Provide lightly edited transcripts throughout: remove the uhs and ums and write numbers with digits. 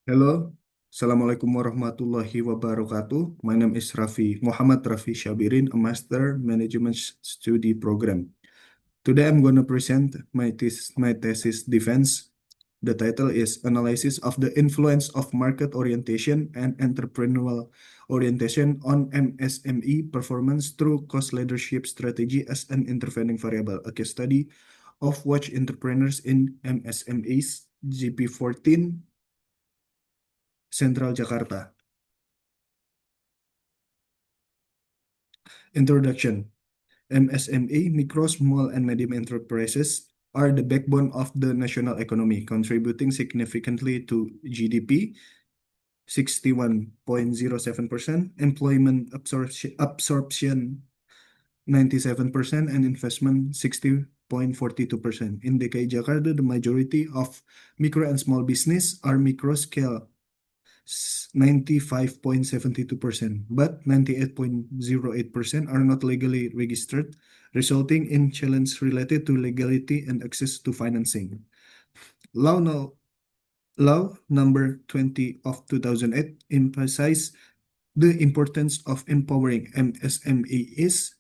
Hello, Assalamualaikum warahmatullahi wabarakatuh. My name is Muhammad Rafi Shabirin, a Master Management Study Program. Today I'm going to present my thesis defense. The title is Analysis of the Influence of Market Orientation and Entrepreneurial Orientation on MSME Performance Through Cost Leadership Strategy as an Intervening Variable. A case study of Watch Entrepreneurs in MSMEs, GP14, Central Jakarta. Introduction. MSME, micro, small, and medium enterprises, are the backbone of the national economy, contributing significantly to GDP, 61.07%, employment absorption 97%, and investment 60.42%. In DKI Jakarta, the majority of micro and small business are micro scale, 95.72%, but 98.08% are not legally registered, resulting in challenges related to legality and access to financing. Law, no, Law number 20 of 2008 emphasized the importance of empowering MSMEs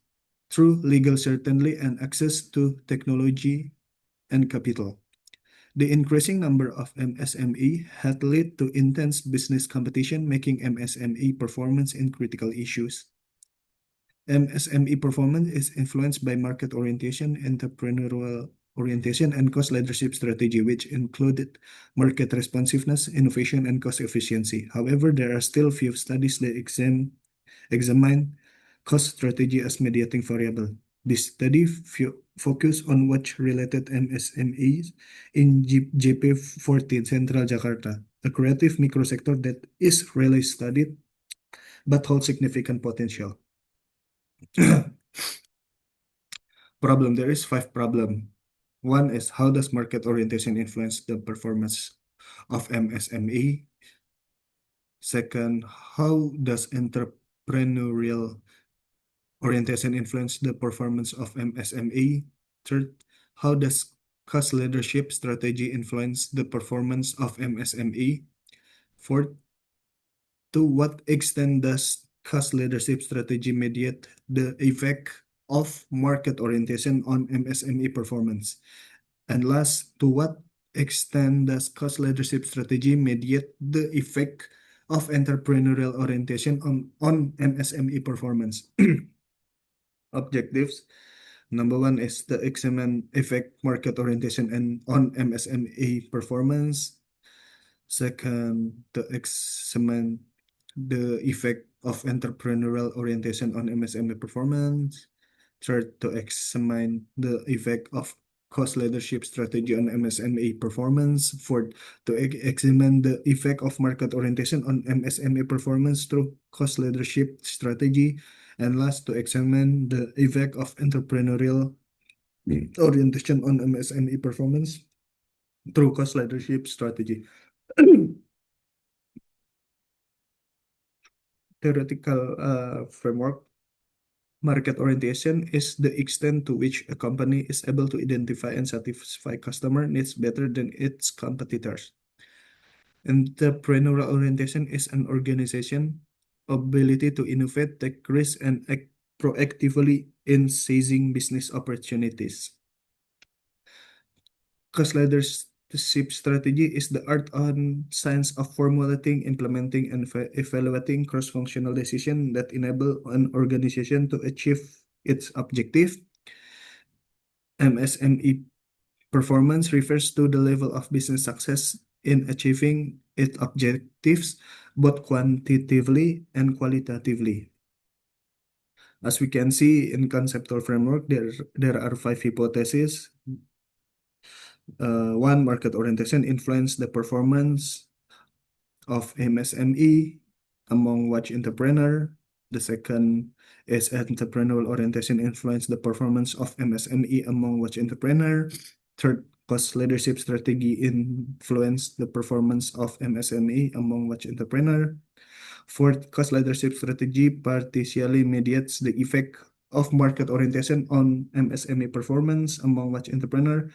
through legal certainty and access to technology and capital. The increasing number of MSME had led to intense business competition, making MSME performance in critical issues. MSME performance is influenced by market orientation, entrepreneurial orientation, and cost leadership strategy, which included market responsiveness, innovation, and cost efficiency. However, there are still few studies that examine cost strategy as mediating variable. This study focus on watch-related MSMEs in JP14 Central Jakarta, a creative microsector that is rarely studied but holds significant potential. Problem, there is 5 problem. One is, how does market orientation influence the performance of MSME? Second, how does entrepreneurial orientation influence the performance of MSME? Third, how does cost leadership strategy influence the performance of MSME? Fourth, to what extent does cost leadership strategy mediate the effect of market orientation on MSME performance? And last, to what extent does cost leadership strategy mediate the effect of entrepreneurial orientation on MSME performance? Objectives. Number one is the examine effect market orientation and on MSME performance. Second, to examine the effect of entrepreneurial orientation on MSME performance. Third, to examine the effect of cost leadership strategy on MSME performance. Fourth, to examine the effect of market orientation on MSME performance through cost leadership strategy. And last, to examine the effect of entrepreneurial orientation on MSME performance through cost leadership strategy. Theoretical framework. Market orientation is the extent to which a company is able to identify and satisfy customer needs better than its competitors. Entrepreneurial orientation is an organization ability to innovate, take risks, and act proactively in seizing business opportunities. Cost leadership strategy is the art and science of formulating, implementing, and evaluating cross-functional decisions that enable an organization to achieve its objective. MSME performance refers to the level of business success in achieving its objectives, both quantitatively and qualitatively. As we can see in conceptual framework, there are 5 hypotheses. One, market orientation influence the performance of MSME among watch entrepreneur. The second is entrepreneurial orientation influence the performance of MSME among watch entrepreneur. Third, cost leadership strategy influence the performance of MSME among watch entrepreneur. Fourth, cost leadership strategy partially mediates the effect of market orientation on MSME performance among watch entrepreneur.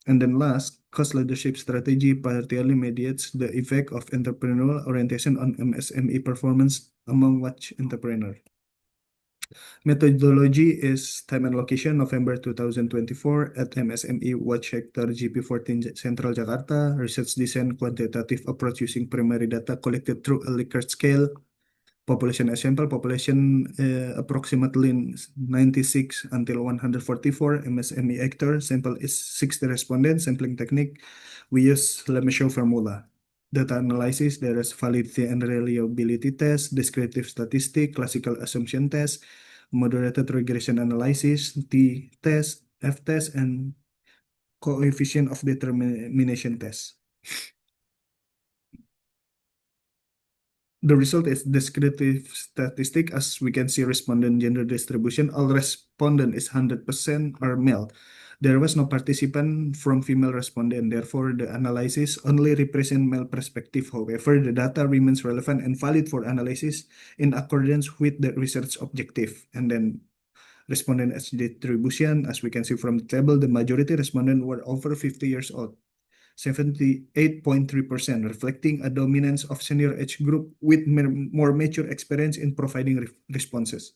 And then last, Cost leadership strategy partially mediates the effect of entrepreneurial orientation on MSME performance among watch entrepreneurs. Methodology is time and location November 2024 at MSME Watch Sector GP14 Central Jakarta. Research design quantitative approach using primary data collected through a Likert scale. Population as sample, population approximately 96 until 144 MSME actor. Sample is 60 respondents. Sampling technique, we use Lemeshow formula. Data analysis, there is validity and reliability test, descriptive statistic, classical assumption test, moderated regression analysis, t-test, f-test, and coefficient of determination test. The result is descriptive statistic. As we can see, respondent gender distribution, all respondent is 100% are male. There was no participant from female respondent. Therefore, the analysis only represent male perspective. However, the data remains relevant and valid for analysis in accordance with the research objective. And then respondent age distribution, as we can see from the table, the majority respondent were over 50 years old. 78.3%, reflecting a dominance of senior age group with more mature experience in providing responses.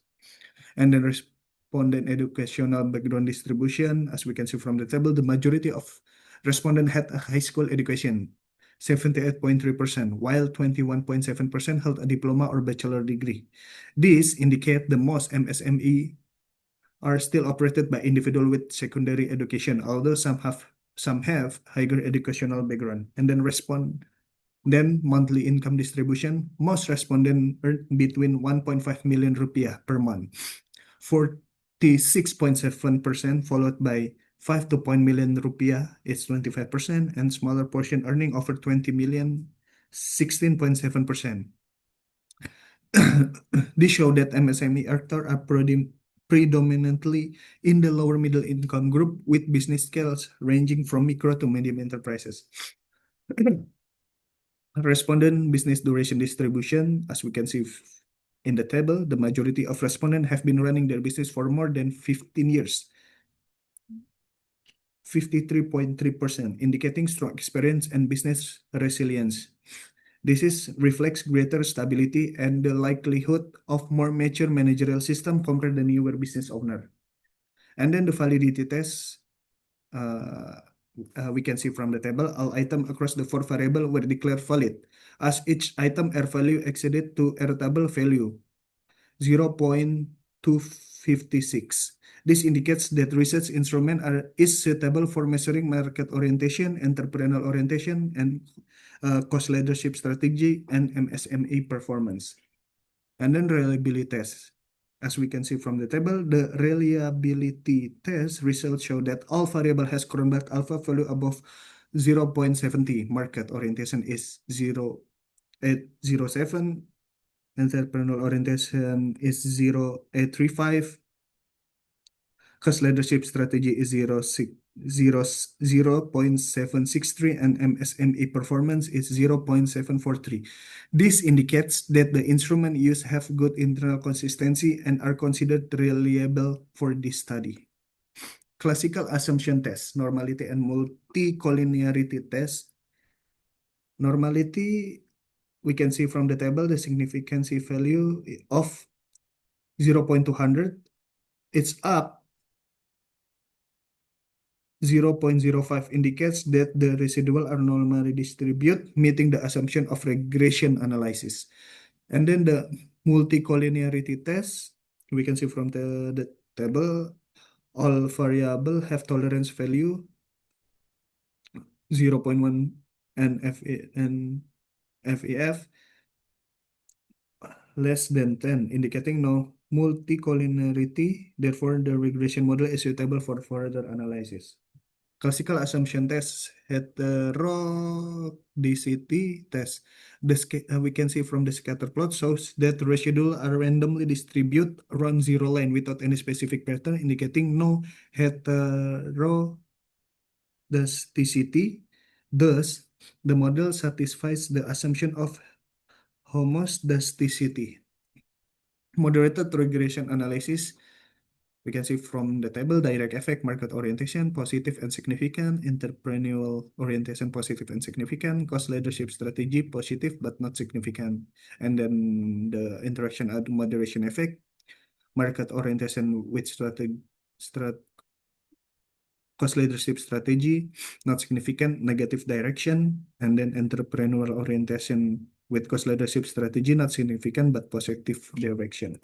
And then respondent educational background distribution, as we can see from the table, the majority of respondents had a high school education, 78.3%, while 21.7% held a diploma or bachelor degree. These indicate the most MSME are still operated by individuals with secondary education, although some have higher educational background. And then monthly income distribution, most respondents earn between 1.5 million rupiah per month, 46.7%, followed by 5 to 0 million rupiah, it's 25%, and smaller portion earning over 20 million, 16.7%. This show that MSME actors are predominantly in the lower middle income group with business scales ranging from micro to medium enterprises. Respondent business duration distribution, as we can see in the table, the majority of respondents have been running their business for more than 15 years. 53.3%, indicating strong experience and business resilience. This reflects greater stability and the likelihood of more mature managerial system compared to the newer business owner. And then the validity test, we can see from the table, all items across the 4 variables were declared valid, as each item R value exceeded to R table value 0.256. This indicates that research instrument is suitable for measuring market orientation, entrepreneurial orientation, and cost leadership strategy and MSME performance. And then reliability test. As we can see from the table, the reliability test results show that all variable has Cronbach alpha value above 0.70. Market orientation is 0.807. Entrepreneurial orientation is 0.835. Cost leadership strategy is 0.763, and MSME performance is 0.743. This indicates that the instrument used have good internal consistency and are considered reliable for this study. Classical assumption test, normality and multicollinearity test. Normality, we can see from the table the significance value of 0.200. It's up 0.05, indicates that the residual are normally distributed, meeting the assumption of regression analysis. And then the multicollinearity test, we can see from the table, all variable have tolerance value 0.1 and FEF less than 10, indicating no multicollinearity. Therefore, the regression model is suitable for further analysis. Classical assumption test, heterodicity test. We can see from the scatter plot shows that residual are randomly distributed around zero line without any specific pattern, indicating no heterodicity. Thus, the model satisfies the assumption of homoscedasticity. Moderated regression analysis, We can see from the table, direct effect, market orientation, positive and significant, entrepreneurial orientation, positive and significant, cost leadership strategy, positive but not significant. And then the interaction and moderation effect, market orientation with cost leadership strategy, not significant, negative direction, and then entrepreneurial orientation with cost leadership strategy, not significant but positive direction.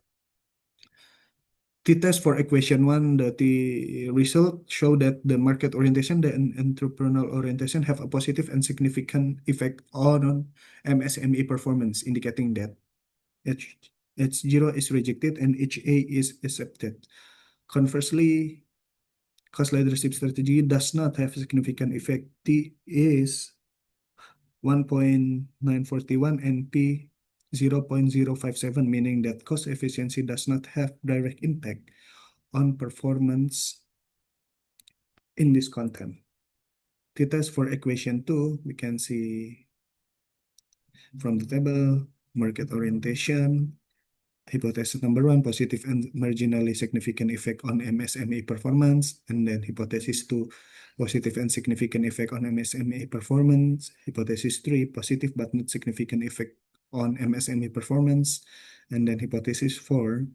T-test for equation one, the result show that the market orientation, the entrepreneurial orientation have a positive and significant effect on MSME performance, indicating that H0 is rejected and HA is accepted. Conversely, cost leadership strategy does not have significant effect. T is 1.941 and P 0.057, meaning that cost efficiency does not have direct impact on performance in this content. T-test for equation 2, we can see from the table, market orientation, hypothesis number 1, positive and marginally significant effect on MSME performance, and then hypothesis 2, positive and significant effect on MSME performance, hypothesis 3, positive but not significant effect on MSME performance, and then hypothesis 4,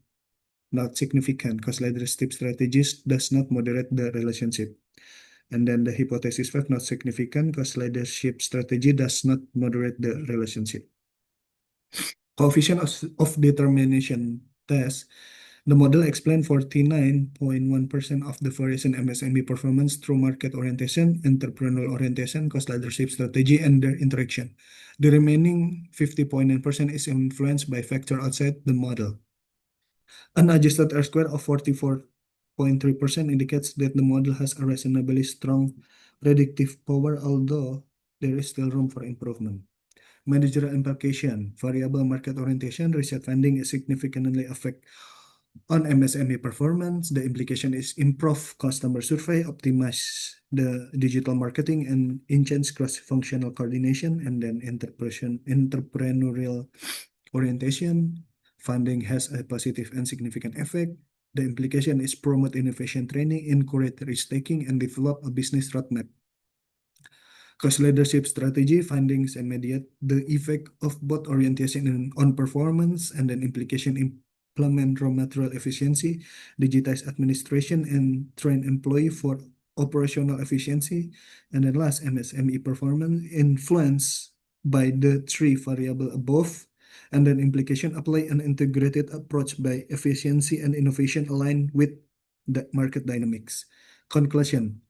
not significant cost leadership strategies does not moderate the relationship. And then the hypothesis 5, not significant cost leadership strategy does not moderate the relationship. Coefficient of determination test, the model explained 49.1% of the variation MSME performance through market orientation, entrepreneurial orientation, cost leadership strategy, and their interaction. The remaining 50.9% is influenced by factors outside the model. An adjusted R-square of 44.3% indicates that the model has a reasonably strong predictive power, although there is still room for improvement. Managerial implication, variable market orientation, research finding is significantly affect on MSME performance. The implication is improve customer survey, optimize the digital marketing, and enhance cross-functional coordination. And then entrepreneurial orientation, funding has a positive and significant effect. The implication is promote innovation training, encourage risk-taking, and develop a business roadmap. Cost leadership strategy, findings, and mediate the effect of both orientation on performance, and then implication implement raw material efficiency, digitize administration, and train employee for operational efficiency. And then last, MSME performance influenced by the three variable above, and then implication apply an integrated approach by efficiency and innovation aligned with the market dynamics. Conclusion.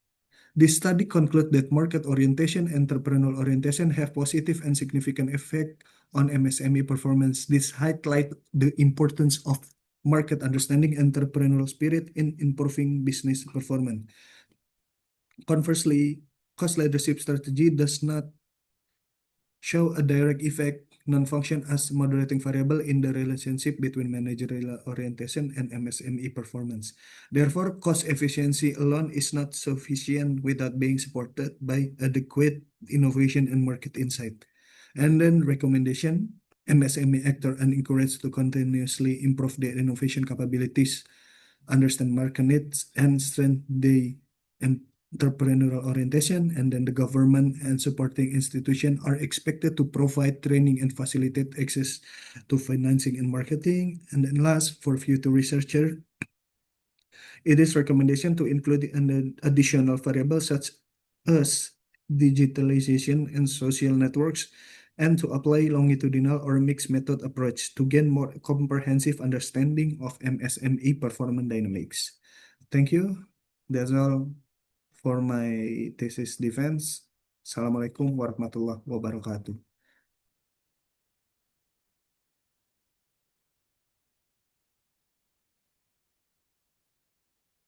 This study concludes that market orientation and entrepreneurial orientation have positive and significant effect on MSME performance. This highlights the importance of market understanding and entrepreneurial spirit in improving business performance. Conversely, cost leadership strategy does not show a direct effect, non-function as moderating variable in the relationship between managerial orientation and MSME performance. Therefore, cost efficiency alone is not sufficient without being supported by adequate innovation and market insight. And then recommendation, MSME actor are encouraged to continuously improve their innovation capabilities, understand market needs, and strengthen the entrepreneurial orientation. And then the government and supporting institutions are expected to provide training and facilitate access to financing and marketing. And then last, for future researcher, it is recommendation to include an additional variables such as digitalization and social networks, and to apply longitudinal or mixed method approach to gain more comprehensive understanding of MSME performance dynamics. Thank you. That's all for my thesis defense. Assalamualaikum warahmatullahi wabarakatuh.